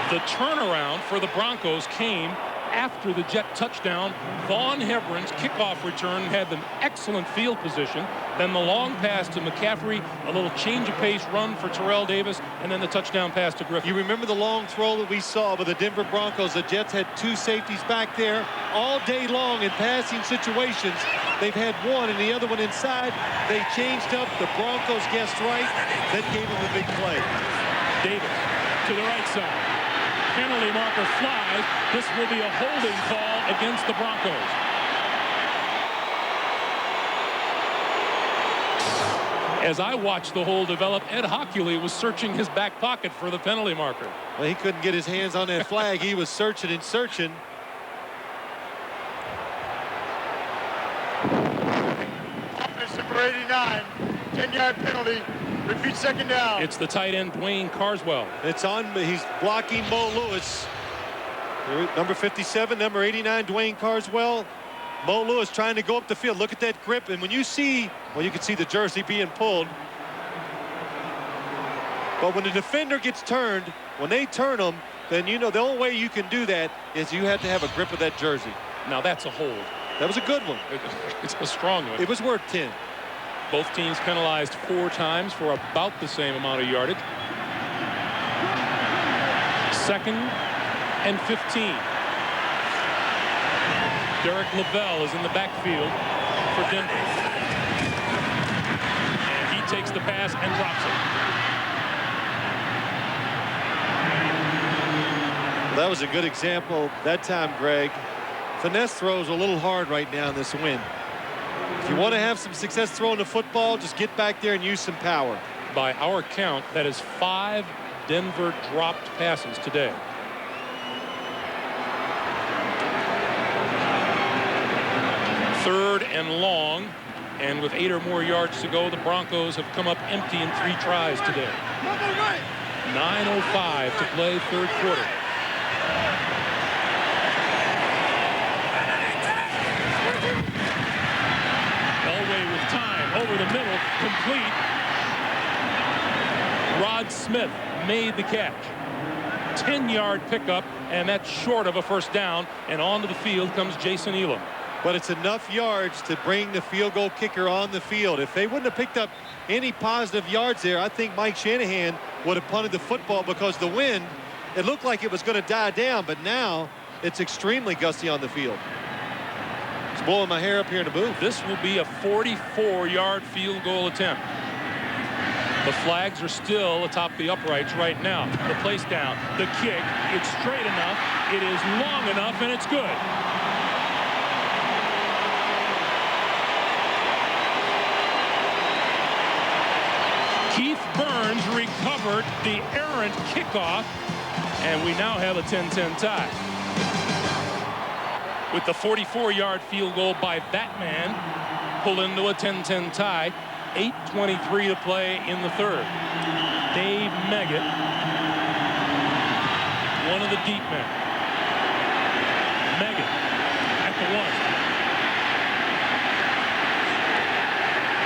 The turnaround for the Broncos came after the Jet touchdown. Vaughn Hebron's kickoff return had them excellent field position. Then the long pass to McCaffrey, a little change of pace run for Terrell Davis, and then the touchdown pass to Griffin. You remember the long throw that we saw with the Denver Broncos? The Jets had two safeties back there all day long in passing situations. They've had one and the other one inside. They changed up. The Broncos guessed right. That gave them a big play. Davis to the right side. Penalty marker flies. This will be a holding call against the Broncos. As I watched the hold develop, Ed Hockley was searching his back pocket for the penalty marker. Well, he couldn't get his hands on that flag. He was searching and searching. Number 89, 10-yard penalty. Repeat second down. It's the tight end, Dwayne Carswell. It's on. He's blocking Mo Lewis. Number 57, number 89, Dwayne Carswell. Mo Lewis trying to go up the field. Look at that grip. And when you see, well, you can see the jersey being pulled. But when the defender gets turned, when they turn him, then you know the only way you can do that is you have to have a grip of that jersey. Now that's a hold. That was a good one. It's a strong one. It was worth 10. Both teams penalized 4 times for about the same amount of yardage. 2nd and 15. Derek Lavelle is in the backfield for Denver. And he takes the pass and drops it. Well, that was a good example that time, Greg. Finesse throws a little hard right now in this win. If you want to have some success throwing the football, just get back there and use some power. By our count, that is 5 Denver dropped passes today. Third and long, and with 8 or more yards to go, the Broncos have come up empty in 3 tries today. 9:05 to play, third quarter. Elway with time over the middle, complete. Rod Smith made the catch. 10-yard pickup, and that's short of a first down, and onto the field comes Jason Elam. But it's enough yards to bring the field goal kicker on the field. If they wouldn't have picked up any positive yards there, I think Mike Shanahan would have punted the football because the wind, it looked like it was going to die down, but now it's extremely gusty on the field. It's blowing my hair up here in the booth. This will be a 44-yard field goal attempt. The flags are still atop the uprights right now. The place down, the kick, it's straight enough, it is long enough, and it's good. Keith Burns recovered the errant kickoff, and we now have a 10-10 tie. With the 44-yard field goal by that man, pulled into a 10-10 tie. 8:23 to play in the third. Dave Meggett, one of the deep men. Meggett at the 1.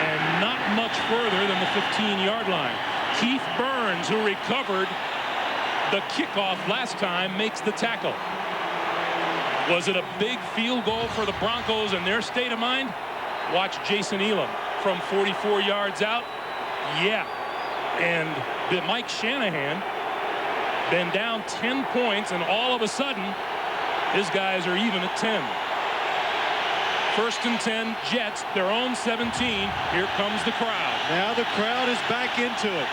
And not much further than the 15-yard line. Keith Burns, who recovered the kickoff last time, makes the tackle. Was it a big field goal for the Broncos in their state of mind? Watch Jason Elam from 44 yards out. Yeah. And Mike Shanahan been down 10 points, and all of a sudden his guys are even at 10. 1st and 10, Jets, their own 17. Here comes the crowd. Now the crowd is back into it.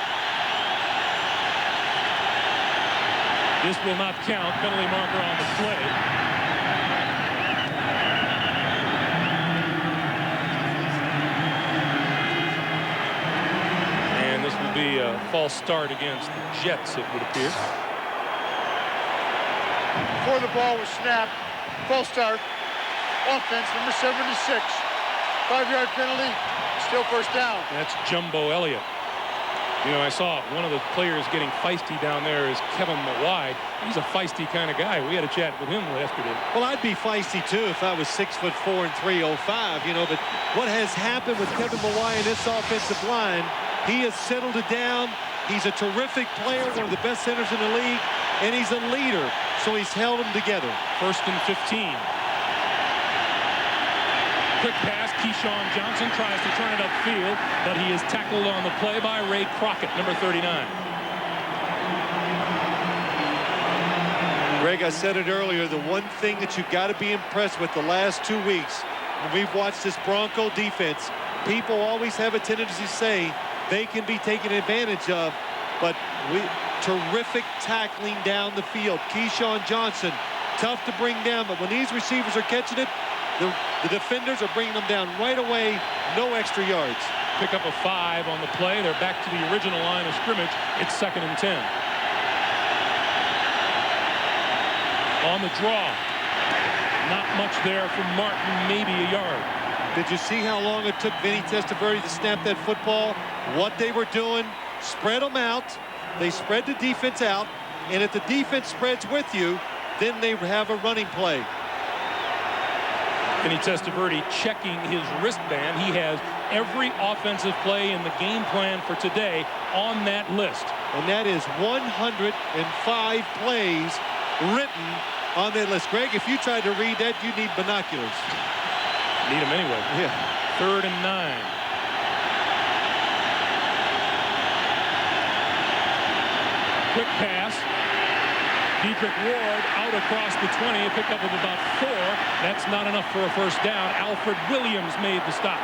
This will not count. Penalty marker on the play. Be a false start against the Jets, it would appear. Before the ball was snapped, false start, offense, number 76. 5-yard penalty, still first down. That's Jumbo Elliott. You know, I saw one of the players getting feisty down there is Kevin Mawai. He's a feisty kind of guy. We had a chat with him yesterday. Well, I'd be feisty too if I was 6'4" and 305, you know, but what has happened with Kevin Mawai and this offensive line, he has settled it down. He's a terrific player, one of the best centers in the league. and he's a leader, so he's held them together. 1st and 15. Quick pass. Keyshawn Johnson tries to turn it upfield, but he is tackled on the play by Ray Crockett, number 39. Greg, I said it earlier, the one thing that you've got to be impressed with the last 2 weeks, when we've watched this Bronco defense, people always have a tendency to say they can be taken advantage of, but terrific tackling down the field. Keyshawn Johnson, tough to bring down, but when these receivers are catching it, the defenders are bringing them down right away, no extra yards. Pick up a 5 on the play. They're back to the original line of scrimmage. It's 2nd and 10. On the draw. Not much there from Martin, maybe a yard. Did you see how long it took Vinny Testaverde to snap that football? What they were doing, spread them out. They spread the defense out, and if the defense spreads with you, then they have a running play. Vinny Testaverde checking his wristband. He has every offensive play in the game plan for today on that list. And that is 105 plays written on that list. Greg, if you tried to read that, you'd need binoculars. Need them anyway. Yeah. 3rd and 9. Quick pass. Dietrich Ward out across the 20, a pickup of about 4. That's not enough for a first down. Alfred Williams made the stop.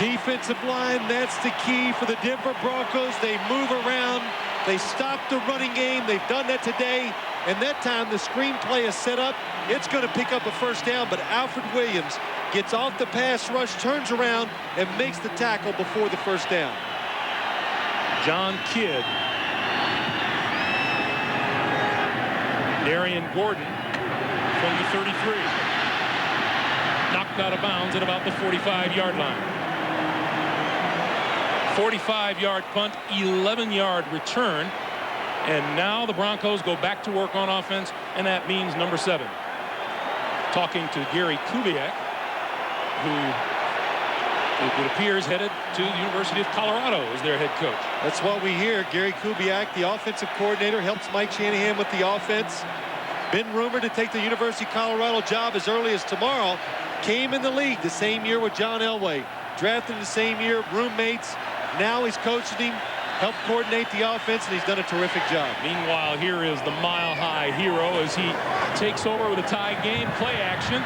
Defensive line, that's the key for the Denver Broncos. They move around. They stop the running game. They've done that today. And that time the screenplay is set up. It's going to pick up a first down, but Alfred Williams gets off the pass rush, turns around, and makes the tackle before the first down. John Kidd. Darian Gordon from the 33. Knocked out of bounds at about the 45-yard line. 45-yard punt, 11-yard return. And now the Broncos go back to work on offense, and that means number 7. Talking to Gary Kubiak, who it appears headed to the University of Colorado as their head coach. That's what we hear. Gary Kubiak, the offensive coordinator, helps Mike Shanahan with the offense. Been rumored to take the University of Colorado job as early as tomorrow. Came in the league the same year with John Elway. Drafted the same year, roommates. Now he's coaching him, helped coordinate the offense, and he's done a terrific job. Meanwhile, here is the mile-high hero as he takes over with a tie game. Play action.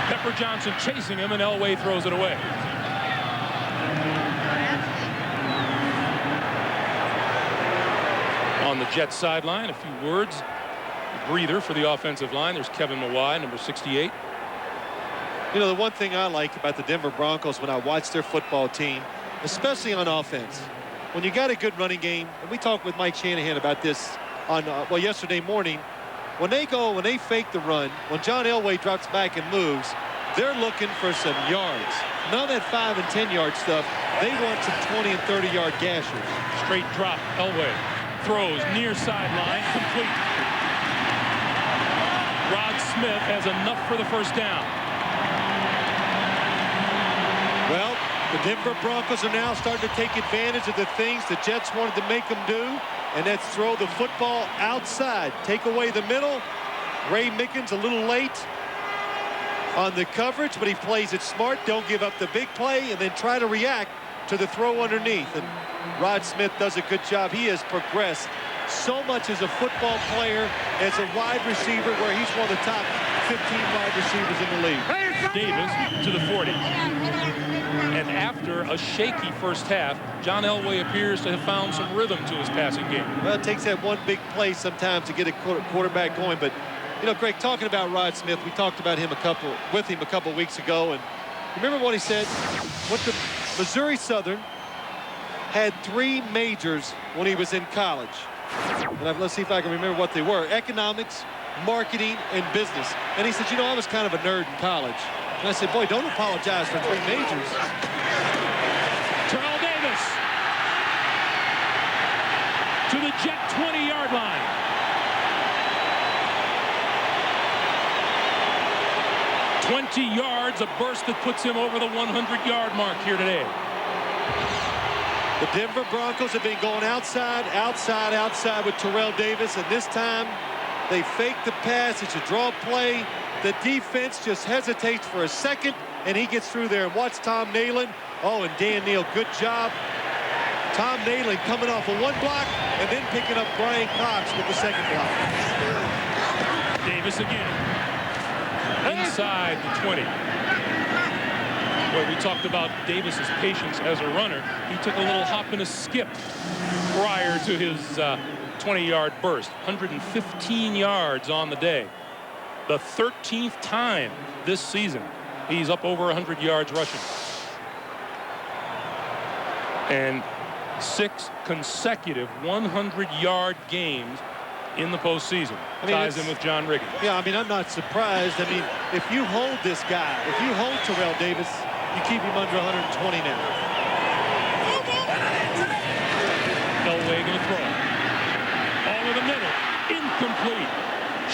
Pepper Johnson chasing him, and Elway throws it away. On the Jets sideline, a few words. A breather for the offensive line. There's Kevin Mawai, number 68. You know, the one thing I like about the Denver Broncos when I watch their football team, especially on offense, when you got a good running game, and we talked with Mike Shanahan about this on yesterday morning, when they fake the run, when John Elway drops back and moves, they're looking for some yards. None of that 5 and 10-yard stuff. They want some 20 and 30-yard gashes. Straight drop. Elway throws near sideline, complete. Rod Smith has enough for the first down. Well, the Denver Broncos are now starting to take advantage of the things the Jets wanted to make them do, and that's throw the football outside. Take away the middle. Ray Mickens a little late on the coverage, but he plays it smart. Don't give up the big play, and then try to react to the throw underneath. And Rod Smith does a good job. He has progressed so much as a football player, as a wide receiver, where he's one of the top 15 wide receivers in the league. Davis to the 40. And after a shaky first half, John Elway appears to have found some rhythm to his passing game. Well, it takes that one big play sometimes to get a quarterback going. But, you know, Greg, talking about Rod Smith, we talked about him a couple weeks ago. And remember what he said? What the Missouri Southern had 3 majors when he was in college. And let's see if I can remember what they were. Economics, marketing, and business. And he said, you know, I was kind of a nerd in college. And I said, boy, don't apologize for 3 majors. Terrell Davis to the Jet 20-yard line. "20 yards, a burst that puts him over the 100-yard mark here today. The Denver Broncos have been going outside, outside, outside with Terrell Davis, and this time they fake the pass. It's a draw play. The defense just hesitates for a second, and he gets through there. And watch Tom Nalen. Oh, and Dan Neal, good job. Tom Nalen coming off of one block and then picking up Brian Cox with the second block. Davis again. Inside the 20. Well, we talked about Davis's patience as a runner. He took a little hop and a skip prior to his 20-yard burst. 115 yards on the day. The 13th time this season he's up over 100 yards rushing. And 6 consecutive 100-yard games in the postseason. Ties in with John Riggins. Yeah, I mean, I'm not surprised. I mean, if you hold this guy, if you hold Terrell Davis, you keep him under 120 now. Elway going to throw it. All in the middle. Incomplete.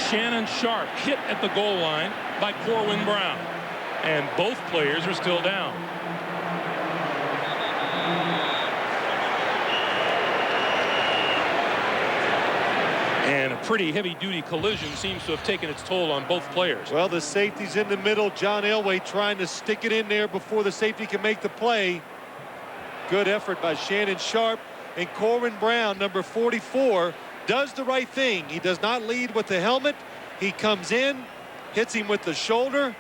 Shannon Sharp hit at the goal line by Corwin Brown. And both players are still down. And a pretty heavy-duty collision seems to have taken its toll on both players. Well, the safety's in the middle. John Elway trying to stick it in there before the safety can make the play. Good effort by Shannon Sharp. And Corwin Brown, number 44, does the right thing. He does not lead with the helmet. He comes in, hits him with the shoulder.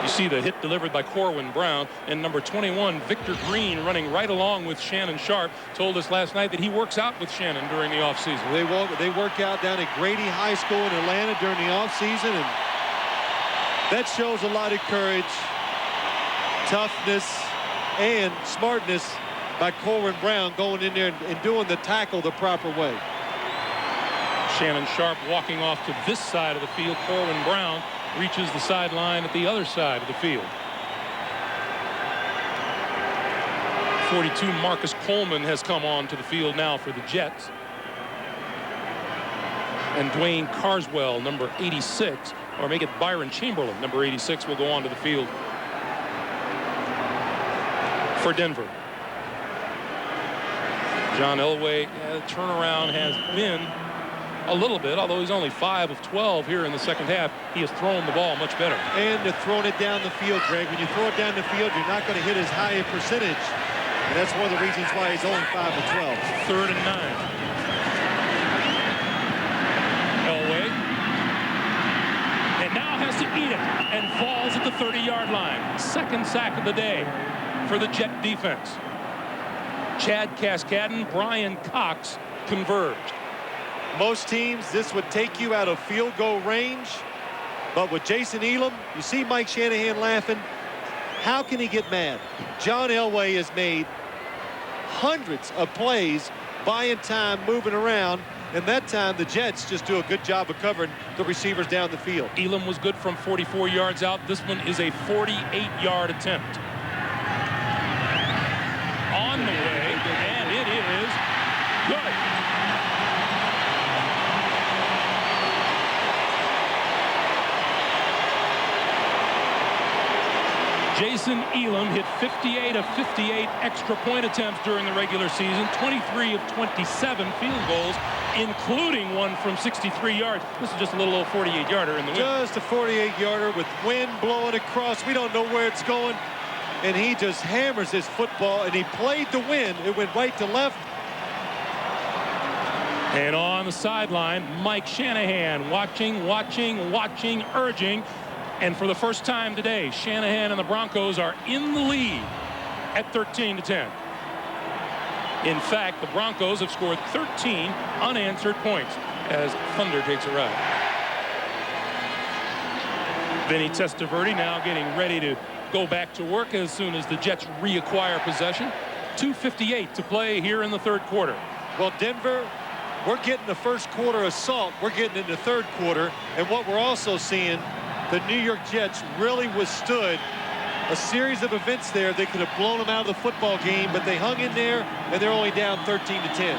You see the hit delivered by Corwin Brown, and number 21, Victor Green, running right along with Shannon Sharp, told us last night that he works out with Shannon during the offseason. They work out down at Grady High School in Atlanta during the offseason, and that shows a lot of courage, toughness, and smartness by Corwin Brown going in there and doing the tackle the proper way. Shannon Sharp walking off to this side of the field. Corwin Brown reaches the sideline at the other side of the field. 42, Marcus Coleman has come on to the field now for the Jets. And Dwayne Carswell, number 86, or make it Byron Chamberlain, number 86, will go on to the field for Denver. John Elway, turnaround has been a little bit, although he's only 5 of 12 here in the second half. He has thrown the ball much better. And to throwing it down the field, Greg. When you throw it down the field, you're not going to hit as high a percentage. And that's one of the reasons why he's only 5 of 12. 3rd and 9. Elway. And now has to eat it and falls at the 30-yard line. Second sack of the day for the Jet defense. Chad Cascadden, Brian Cox converged. Most teams, this would take you out of field goal range. But with Jason Elam, you see Mike Shanahan laughing. How can he get mad? John Elway has made hundreds of plays, buying time, moving around. And that time, the Jets just do a good job of covering the receivers down the field. Elam was good from 44 yards out. This one is a 48-yard attempt. On the way, and it is good. Jason Elam hit 58 of 58 extra point attempts during the regular season, 23 of 27 field goals, including one from 63 yards. This is just a little old 48-yarder in the wind. Just a 48-yarder with wind blowing across. We don't know where it's going. And he just hammers his football, and he played the wind. It went right to left. And on the sideline, Mike Shanahan watching, urging. And for the first time today, Shanahan and the Broncos are in the lead at 13-10. In fact, the Broncos have scored 13 unanswered points as Thunder takes a ride. Vinny Testaverde now getting ready to go back to work as soon as the Jets reacquire possession. 2:58 to play here in the third quarter. Well, Denver, we're getting the first quarter assault. We're getting in the third quarter. And what we're also seeing, the New York Jets really withstood a series of events there. They could have blown them out of the football game, but they hung in there, and they're only down 13-10.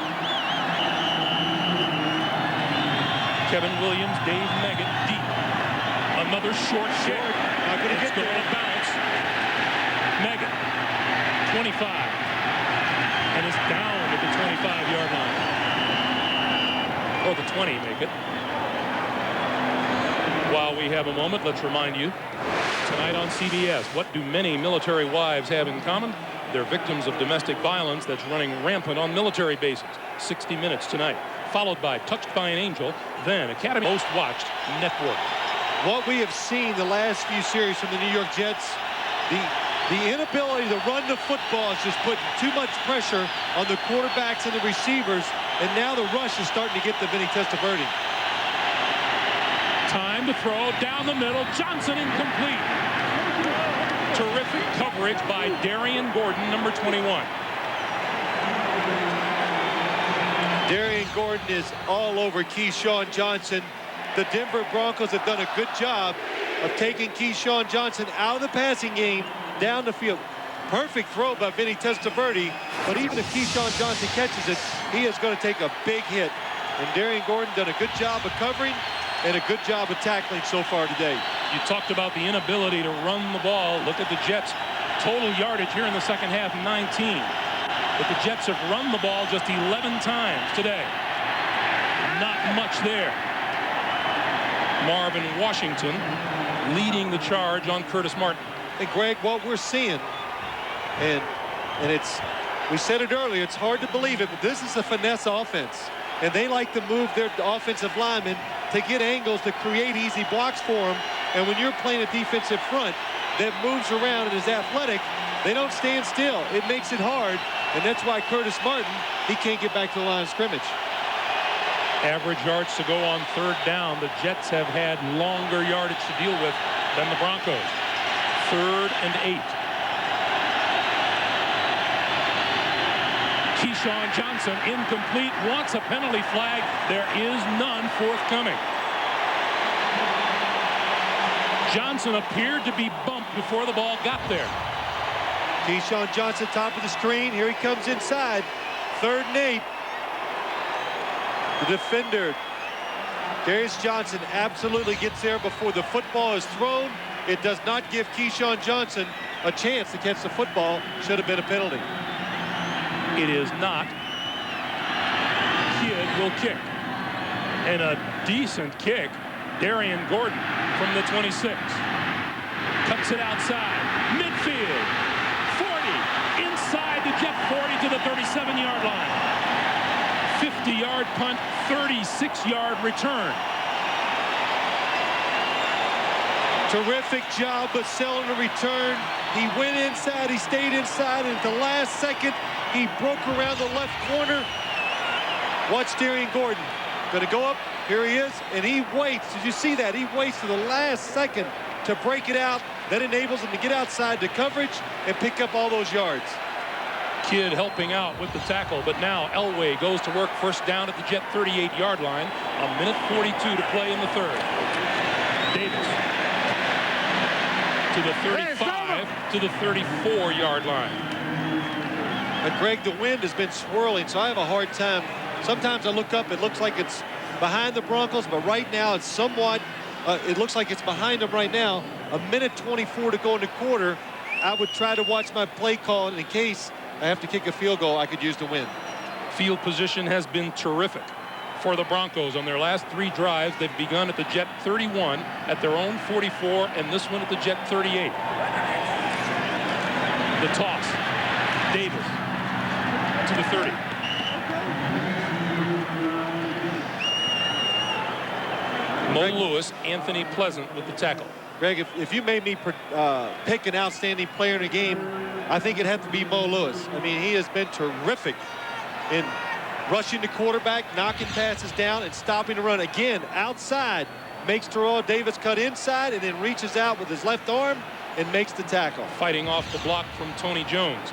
Kevin Williams, Dave Meggett deep. Another short kick. Not gonna It's get going there. to bounce. Meggett 25. And is down at the 25-yard line. Or the 20, make it. While we have a moment, let's remind you, tonight on CBS, what do many military wives have in common? They're victims of domestic violence that's running rampant on military bases. 60 Minutes tonight, followed by Touched by an Angel, then Academy Most Watched Network. What we have seen the last few series from the New York Jets, the inability to run the football is just putting too much pressure on the quarterbacks and the receivers, and now the rush is starting to get to Vinny Testaverde. Time to throw down the middle. Johnson incomplete. Terrific coverage by Darian Gordon, number 21. Darian Gordon is all over Keyshawn Johnson. The Denver Broncos have done a good job of taking Keyshawn Johnson out of the passing game down the field. Perfect throw by Vinny Testaverde, but even if Keyshawn Johnson catches it, he is going to take a big hit. And Darian Gordon done a good job of covering and a good job of tackling so far today. You talked about the inability to run the ball. Look at the Jets' total yardage here in the second half, 19. But the Jets have run the ball just 11 times today. Not much there. Marvin Washington leading the charge on Curtis Martin. And Greg, what we're seeing, and it's, we said it earlier, it's hard to believe it, but this is a finesse offense. And they like to move their offensive linemen to get angles to create easy blocks for them. And when you're playing a defensive front that moves around and is athletic, they don't stand still. It makes it hard, and that's why Curtis Martin, he can't get back to the line of scrimmage. Average yards to go on third down. The Jets have had longer yardage to deal with than the Broncos. 3rd and 8. Keyshawn Johnson incomplete, wants a penalty flag. There is none forthcoming. Johnson appeared to be bumped before the ball got there. Keyshawn Johnson, top of the screen. Here he comes inside. 3rd and 8. The defender, Darius Johnson, absolutely gets there before the football is thrown. It does not give Keyshawn Johnson a chance to catch the football. Should have been a penalty. It is not. Kidd will kick. And a decent kick. Darian Gordon from the 26. Cuts it outside. Midfield. 40. Inside the Jet 40 to the 37-yard line. 50-yard punt, 36-yard return. Terrific job of selling the return. He went inside, he stayed inside, and at the last second, he broke around the left corner. Watch Darian Gordon. Gonna go up, here he is, and he waits. Did you see that? He waits to the last second to break it out. That enables him to get outside the coverage and pick up all those yards. Kidd helping out with the tackle, but now Elway goes to work first down at the Jet 38-yard line. 1:42 to play in the 3rd. Davis to the 35 to the 34-yard line. But Greg, the wind has been swirling, so I have a hard time. Sometimes I look up, it looks like it's behind the Broncos, but right now it's somewhat, it looks like it's behind them right now. 1:24 to go in the quarter. I would try to watch my play call, and in case I have to kick a field goal, I could use the win. Field position has been terrific for the Broncos. On their last 3 drives, they've begun at the Jet 31, at their own 44, and this one at the Jet 38. The toss. Davis to the 30. Mo Lewis, Anthony Pleasant with the tackle. Greg, if you made me pick an outstanding player in a game, I think it'd have to be Mo Lewis. I mean, he has been terrific in rushing the quarterback, knocking passes down, and stopping the run. Again, outside, makes Terrell Davis cut inside, and then reaches out with his left arm and makes the tackle. Fighting off the block from Tony Jones.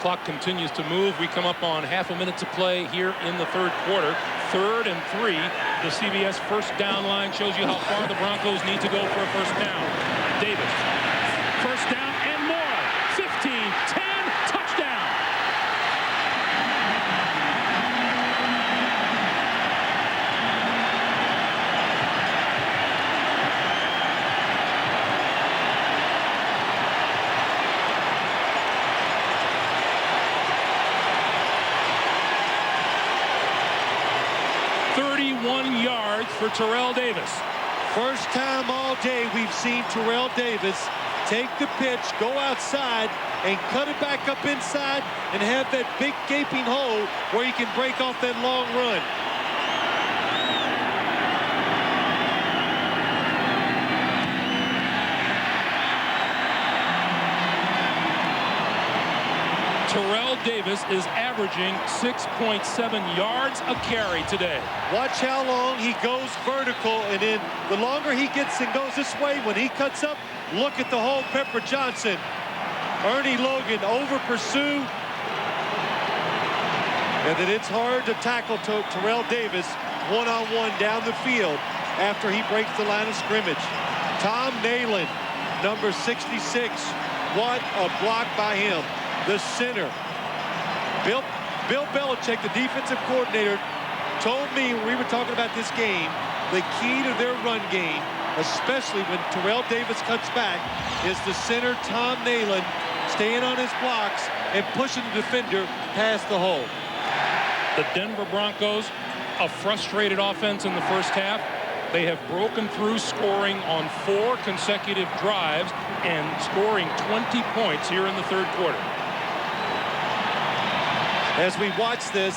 Clock continues to move. We come up on half a minute to play here in the 3rd quarter. 3rd and 3. The CBS first down line shows you how far the Broncos need to go for a first down. Davis. First down and more. 15, 10, touchdown. 31 yards for Terrell Davis. First time all day we've seen Terrell Davis take the pitch, go outside, and cut it back up inside and have that big gaping hole where he can break off that long run. Terrell Davis is averaging 6.7 yards a carry today. Watch how long he goes vertical, and then the longer he gets and goes this way, when he cuts up, look at the hole Pepper Johnson. Ernie Logan over pursue. And then it's hard to tackle Terrell Davis one-on-one down the field after he breaks the line of scrimmage. Tom Nalen, number 66. What a block by him. The center. Bill Belichick, the defensive coordinator, told me when we were talking about this game, the key to their run game, especially when Terrell Davis cuts back, is the center, Tom Nalen, staying on his blocks and pushing the defender past the hole. The Denver Broncos, a frustrated offense in the first half. They have broken through, scoring on 4 consecutive drives and scoring 20 points here in the third quarter. As we watch this,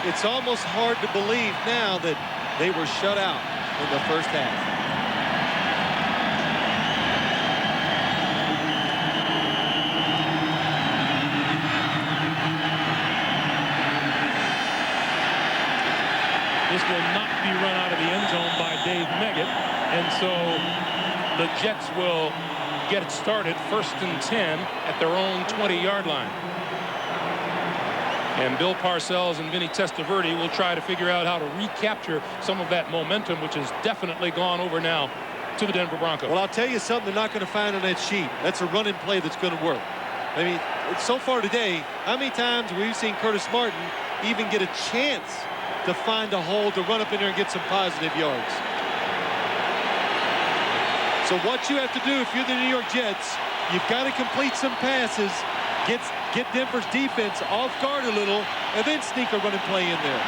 it's almost hard to believe now that they were shut out in the first half. This will not be run out of the end zone by Dave Meggett, and so the Jets will get it started 1st and 10 at their own 20-yard line. And Bill Parcells and Vinny Testaverde will try to figure out how to recapture some of that momentum, which has definitely gone over now to the Denver Broncos. Well, I'll tell you something they're not going to find on that sheet. That's a run and play that's going to work. I mean, so far today, how many times we've seen Curtis Martin even get a chance to find a hole to run up in there and get some positive yards? So what you have to do if you're the New York Jets, you've got to complete some passes, get Denver's defense off guard a little, and then sneak a run and play in there.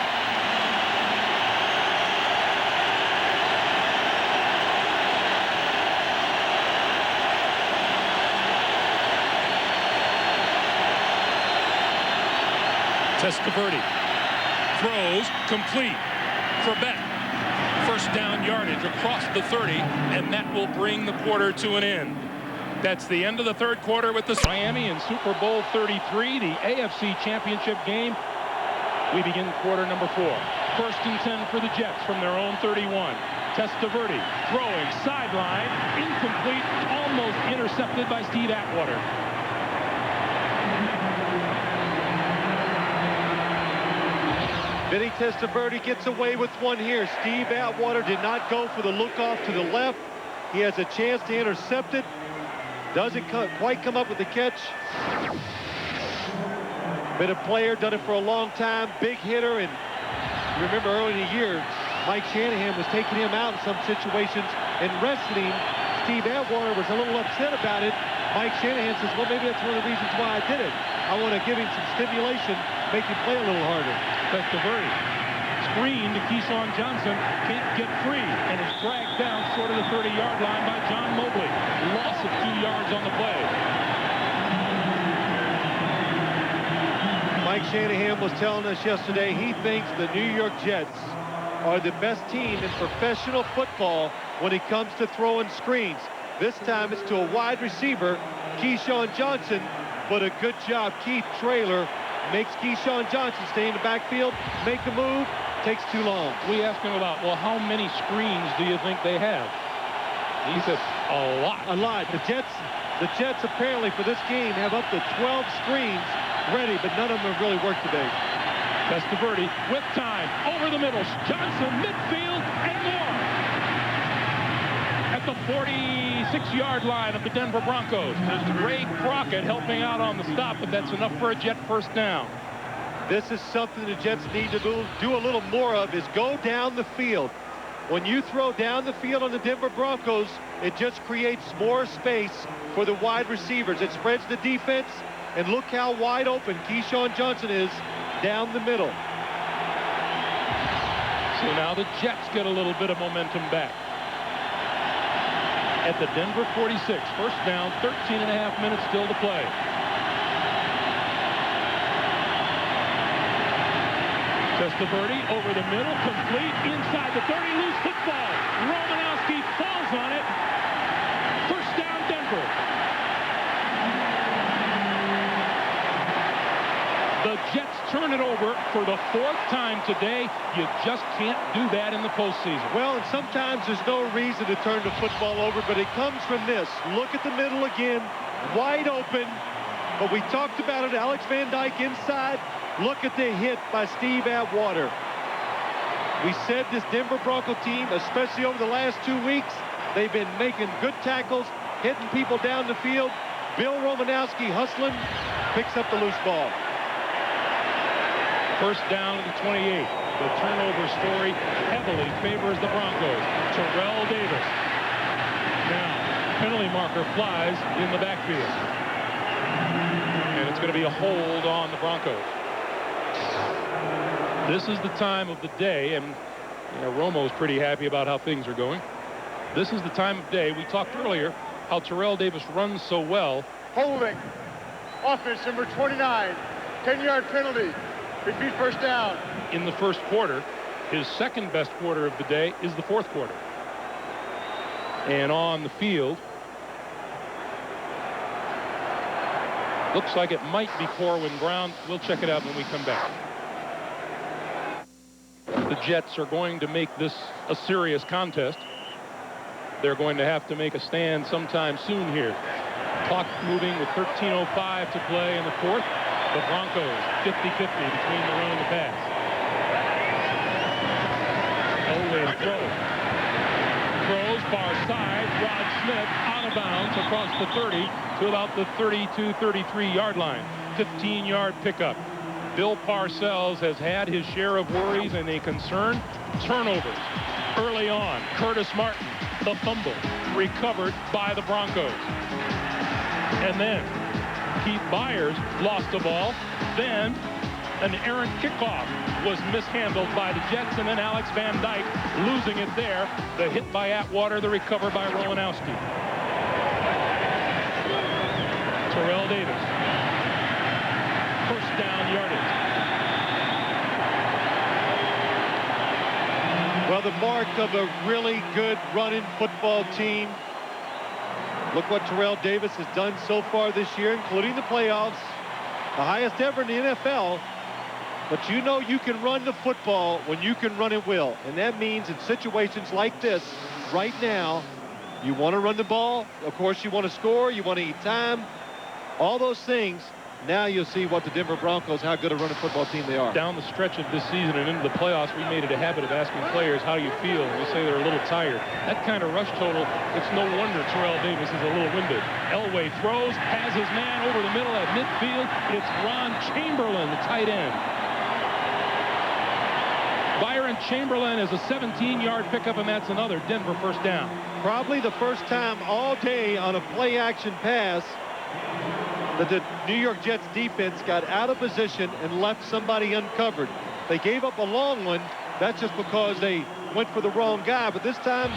Testaverde throws complete for Beck. First down yardage across the 30, and that will bring the quarter to an end. That's the end of the third quarter with the Miami in Super Bowl 33, the AFC Championship game. We begin quarter number 4. 1st and 10 for the Jets from their own 31. Testaverde throwing sideline, incomplete, almost intercepted by Steve Atwater. Vinny Testaverde gets away with one here. Steve Atwater did not go for the look off to the left. He has a chance to intercept it. Doesn't quite come up with the catch. Been a player, done it for a long time, big hitter, and you remember early in the year, Mike Shanahan was taking him out in some situations and resting him. Steve Atwater was a little upset about it. Mike Shanahan says, well, maybe that's one of the reasons why I did it. I want to give him some stimulation, make him play a little harder. Testaverde screen to Keyshawn Johnson, can't get free, and is dragged down short of the 30-yard line by John Mobley. Loss of 2 yards on the play. Mike Shanahan was telling us yesterday he thinks the New York Jets are the best team in professional football when it comes to throwing screens. This time it's to a wide receiver, Keyshawn Johnson, but a good job. Keith Traylor makes Keyshawn Johnson stay in the backfield, make a move, takes too long. We asked him about, well, how many screens do you think they have? He said, a lot. A lot. The Jets apparently for this game have up to 12 screens ready, but none of them have really worked today. Testaverde with time, over the middle, Johnson, midfield, and more. At the 46-yard line of the Denver Broncos. There's Ray Crockett helping out on the stop, but that's enough for a Jet first down. This is something the Jets need to do a little more of, is go down the field. When you throw down the field on the Denver Broncos, it just creates more space for the wide receivers. It spreads the defense, and look how wide open Keyshawn Johnson is down the middle. So now the Jets get a little bit of momentum back. At the Denver 46, first down, 13 and a half minutes still to play. Testaverde over the middle, complete, inside the 30, loose football. Romanowski falls on it. First down, Denver. The Jets turn it over for the 4th time today. You just can't do that in the postseason. Well, and sometimes there's no reason to turn the football over, but it comes from this. Look at the middle again, wide open. But we talked about it, Alex Van Dyke inside. Look at the hit by Steve Atwater. We said this Denver Bronco team, especially over the last 2 weeks, they've been making good tackles, hitting people down the field. Bill Romanowski hustling, picks up the loose ball. First down at the 28. The turnover story heavily favors the Broncos. Terrell Davis. Now, penalty marker flies in the backfield. And it's going to be a hold on the Broncos. This is the time of the day, and Romo's pretty happy about how things are going. This is the time of day. We talked earlier how Terrell Davis runs so well. Holding. Offense number 29. 10-yard penalty. Repeat first down. In the first quarter, his second best quarter of the day is the fourth quarter. And on the field, looks like it might be Corwin Brown. We'll check it out when we come back. The Jets are going to make this a serious contest. They're going to have to make a stand sometime soon here. Clock moving with 13:05 to play in the fourth. The Broncos 50-50 between the run and the pass. Elway throws. Throws far side. Rod Smith out of bounds across the 30 to about the 32-33 yard line. 15-yard pickup. Bill Parcells has had his share of worries and a concern. Turnovers early on. Curtis Martin, the fumble, recovered by the Broncos. And then Keith Byers lost the ball. Then an errant kickoff was mishandled by the Jets, and then Alex Van Dyke losing it there. The hit by Atwater, the recover by Romanowski. Terrell Davis. First down yardage. Well, the mark of a really good running football team. Look what Terrell Davis has done so far this year, including the playoffs. The highest ever in the NFL. But you know you can run the football when you can run it well. And that means in situations like this, right now, you want to run the ball. Of course, you want to score. You want to eat time. All those things. Now you'll see what the Denver Broncos, how good a running football team they are. Down the stretch of this season and into the playoffs, we made it a habit of asking players, how do you feel? And they say they're a little tired. That kind of rush total, it's no wonder Terrell Davis is a little winded. Elway throws, has his man over the middle at midfield. It's Ron Chamberlain, the tight end. Byron Chamberlain is a 17-yard pickup, and that's another Denver first down. Probably the first time all day on a play-action pass that the New York Jets defense got out of position and left somebody uncovered. They gave up a long one. That's just because they went for the wrong guy. But this time,